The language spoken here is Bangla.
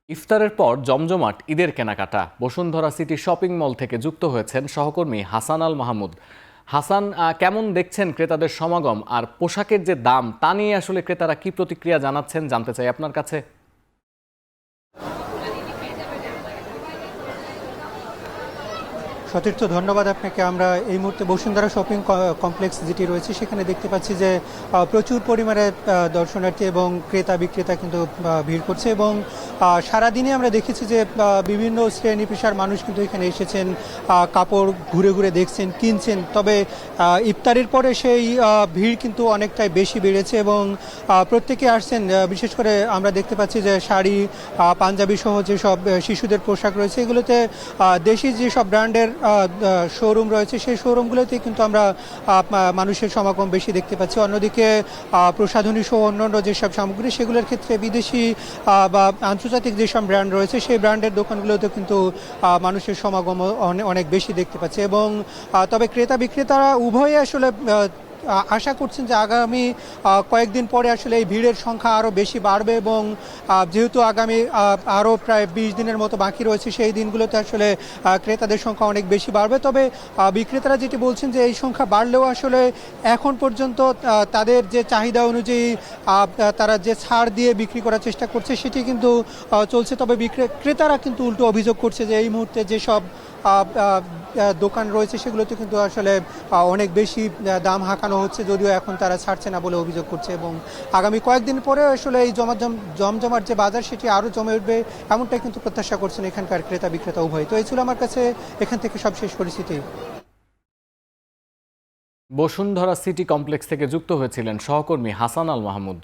ইফতারের পর জমজমাট ঈদের কেনাকাটা। বসুন্ধরা সিটি শপিং মল থেকে যুক্ত হয়েছেন সহকর্মী হাসান আল মাহমুদ। হাসান, কেমন দেখছেন ক্রেতাদের সমাগম আর পোশাকের যে দাম তা নিয়ে আসলে ক্রেতারা কি প্রতিক্রিয়া জানাচ্ছেন জানতে চাই আপনার কাছে। সতীর্থ, ধন্যবাদ আপনাকে। আমরা এই মুহূর্তে বসুন্ধরা শপিং কমপ্লেক্স যেটি রয়েছে সেখানে দেখতে পাচ্ছি যে প্রচুর পরিমাণে দর্শনার্থী এবং ক্রেতা বিক্রেতা কিন্তু ভিড় করছে এবং সারাদিনে আমরা দেখেছি যে বিভিন্ন শ্রেণী পেশার মানুষ কিন্তু এখানে এসেছেন, কাপড় ঘুরে ঘুরে দেখছেন, কিনছেন। তবে ইফতারের পরে সেই ভিড় কিন্তু অনেকটাই বেশি বেড়েছে এবং প্রত্যেকে আসছেন। বিশেষ করে আমরা দেখতে পাচ্ছি যে শাড়ি, পাঞ্জাবি সহ যেসব শিশুদের পোশাক রয়েছে এগুলোতে দেশি যেসব ব্র্যান্ডের শোরুম রয়েছে সেই শোরুমগুলোতে কিন্তু আমরা মানুষের সমাগম বেশি দেখতে পাচ্ছি। অন্যদিকে প্রসাধনী সহ অন্যান্য যেসব সামগ্রী সেগুলোর ক্ষেত্রে বিদেশি বা আন্তর্জাতিক যেসব ব্র্যান্ড রয়েছে সেই ব্র্যান্ডের দোকানগুলোতে কিন্তু মানুষের সমাগম অনেক বেশি দেখতে পাচ্ছি এবং তবে ক্রেতা বিক্রেতারা উভয়ে আসলে আশা করছেন যে আগামী কয়েকদিন পরে আসলে এই ভিড়ের সংখ্যা আরও বেশি বাড়বে এবং যেহেতু আগামী আরও প্রায় 20 দিনের মতো বাকি রয়েছে সেই দিনগুলোতে আসলে ক্রেতাদের সংখ্যা অনেক বেশি বাড়বে। তবে বিক্রেতারা যেটি বলছেন যে এই সংখ্যা বাড়লেও আসলে এখন পর্যন্ত তাদের যে চাহিদা অনুযায়ী তারা যে ছাড় দিয়ে বিক্রি করার চেষ্টা করছে সেটি কিন্তু চলছে। তবে ক্রেতারা কিন্তু উল্টো অভিযোগ করছে যে এই মুহূর্তে যেসব দোকান রয়েছে সেগুলোতে কিন্তু আসলে অনেক বেশি দাম হাঁকানো হচ্ছে, যদিও এখন তারা ছাড়ছে না বলে অভিযোগ করছে এবং আগামী কয়েকদিন পরে আসলে এই জমজমাট যে বাজার সেটি আরও জমে উঠবে এমনটাই কিন্তু প্রত্যাশা করছেন এখানকার ক্রেতা বিক্রেতা উভয়। তো এই ছিল আমার কাছে এখান থেকে সবশেষ পরিস্থিতি। বসুন্ধরা সিটি কমপ্লেক্স থেকে যুক্ত হয়েছিলেন সহকর্মী হাসান আল মাহমুদ।